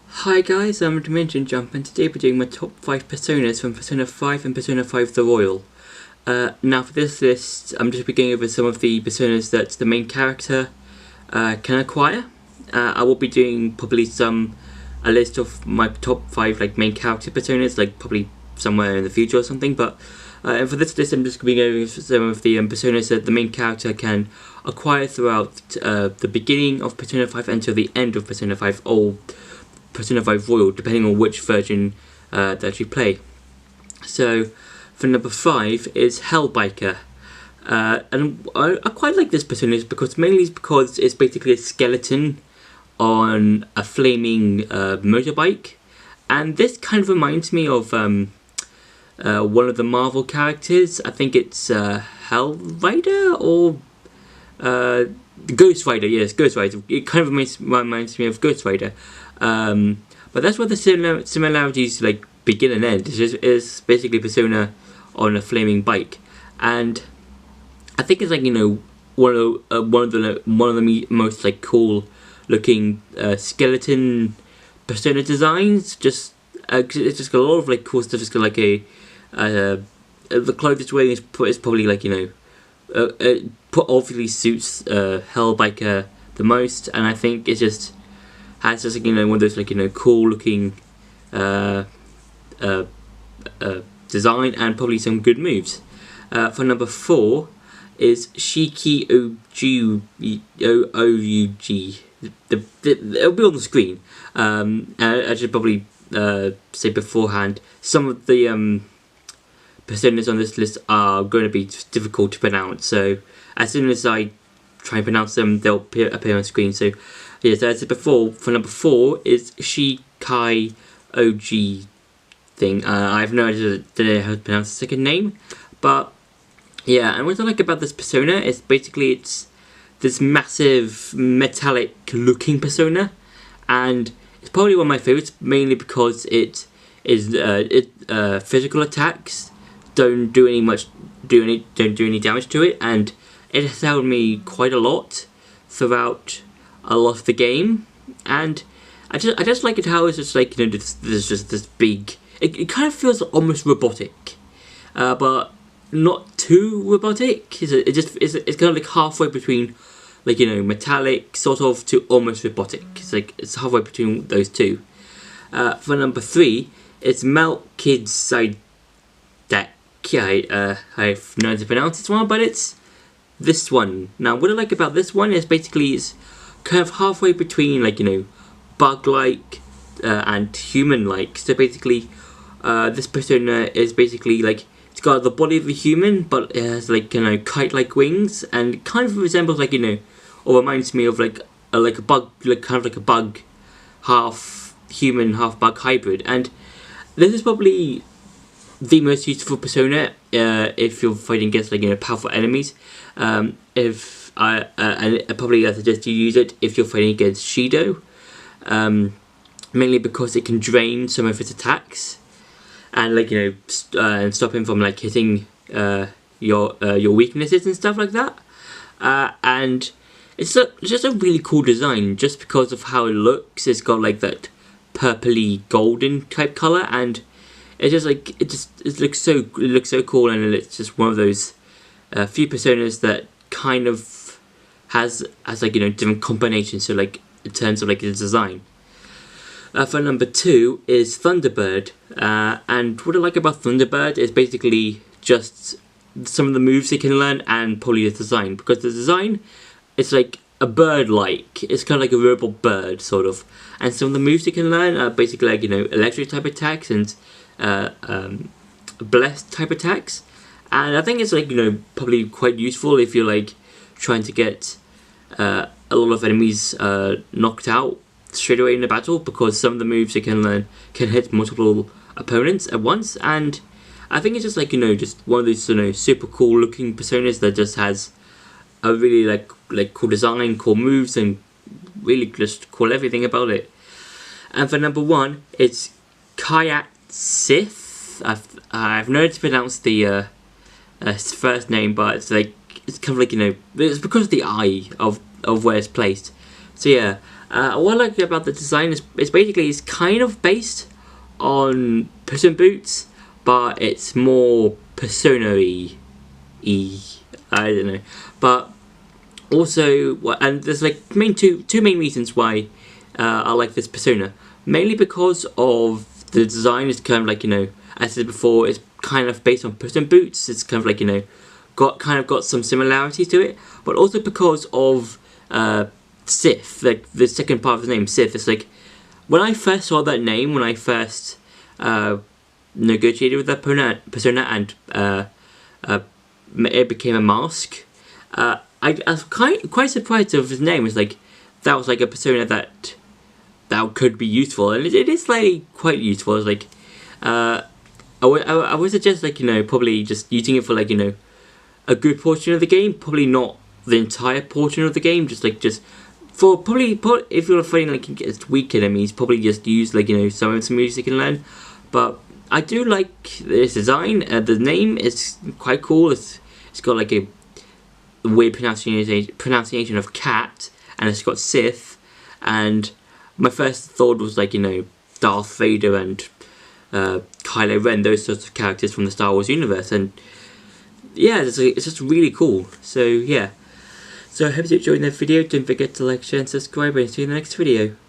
Hi guys, I'm Dimension Jump and today we're doing my top 5 personas from Persona 5 and Persona 5 The Royal. Now for this list, I'm just going over some of the personas that the main character can acquire. I will be doing probably a list of my top 5 main character personas, probably somewhere in the future or something, but and for this list I'm just going over some of the personas that the main character can acquire throughout the beginning of Persona 5 until the end of Persona 5, or Persona 5 Royal, depending on which version that you play. So, for number 5 is Hellbiker. And I quite like this persona mainly because it's basically a skeleton on a flaming motorbike. And this kind of reminds me of one of the Marvel characters. I think it's Hell Rider or Ghost Rider. Yes, Ghost Rider. It kind of reminds me of Ghost Rider. But that's where the similarities begin and end. It's basically Persona on a flaming bike, and I think it's one of the most cool looking skeleton Persona designs. It's just got a lot of cool stuff. It's got the clothes it's wearing is probably obviously suits Hellbiker the most, and I think it just has one of those cool looking design and probably some good moves. For number 4 is Shiki Oug. It'll be on the screen. I should probably say beforehand, some of the personas on this list are going to be difficult to pronounce, so as soon as I try and pronounce them, they'll appear on screen. So yes, as I said before, for number 4 is Shikai OG thing. I have no idea how to pronounce the second name, but yeah. And what I like about this persona is basically it's this massive metallic looking persona, and it's probably one of my favorites mainly because it is physical attacks don't do any damage to it, and it has held me quite a lot throughout a lot of the game. And I just like it how it's just there's just this big. It kind of feels almost robotic, but not too robotic. It's kind of halfway between metallic sort of to almost robotic. It's halfway between those two. For number 3, it's Melty. I've no idea to pronounce this one, but it's this one. Now, what I like about this one is basically it's kind of halfway between bug-like and human-like. So basically, this persona is basically it's got the body of a human, but it has kite-like wings, and it kind of resembles or reminds me of a bug, kind of like a bug, half human, half bug hybrid. And this is probably the most useful persona if you're fighting against powerful enemies. And I probably suggest you use it if you're fighting against Shido, mainly because it can drain some of its attacks and and stop him from hitting your weaknesses and stuff like that. And it's just a really cool design just because of how it looks. It's got that purpley golden type color, and it looks so cool, and it's just one of those few personas that kind of has different combinations. So in terms of its design. For number 2 is Thunderbird, and what I like about Thunderbird is basically just some of the moves you can learn and probably the design, because the design it's a bird-like. It's kind of a robot bird sort of, and some of the moves you can learn are basically electric type attacks and blessed type attacks. And I think it's probably quite useful if you're trying to get a lot of enemies knocked out straight away in the battle, because some of the moves you can learn can hit multiple opponents at once. And I think it's just just one of those super cool looking personas that just has a really cool design, cool moves, and really just cool everything about it. And for number 1, it's Kayak Sith. I've no idea to pronounce the his first name, but it's kind of it's because of the eye of where it's placed. So yeah, What I like about the design is it's kind of based on Puss in Boots, but it's more Persona-y. I don't know, but also, and there's like two main reasons why I like this Persona. Mainly because of the design is kind of like, as I said before, it's kind of based on Puss in Boots. It's kind of like, got some similarities to it, but also because of Sif, like the second part of the name, Sif. It's like when I first saw that name, when I first negotiated with that persona and it became a mask. I was quite surprised of his name. It's like that was like a persona that could be useful, and it is slightly quite useful. It's like I would suggest like probably just using it for like a good portion of the game, probably not the entire portion of the game. Just for probably if you're afraid like against weak enemies, probably just use like some moves you can learn. But I do like this design. The name is quite cool. It's got like a weird pronunciation of cat, and it's got Sith. And my first thought was like Darth Vader and Kylo Ren, those sorts of characters from the Star Wars universe. And yeah, it's just really cool. So yeah. So I hope you enjoyed the video. Don't forget to like, share and subscribe, and see you in the next video.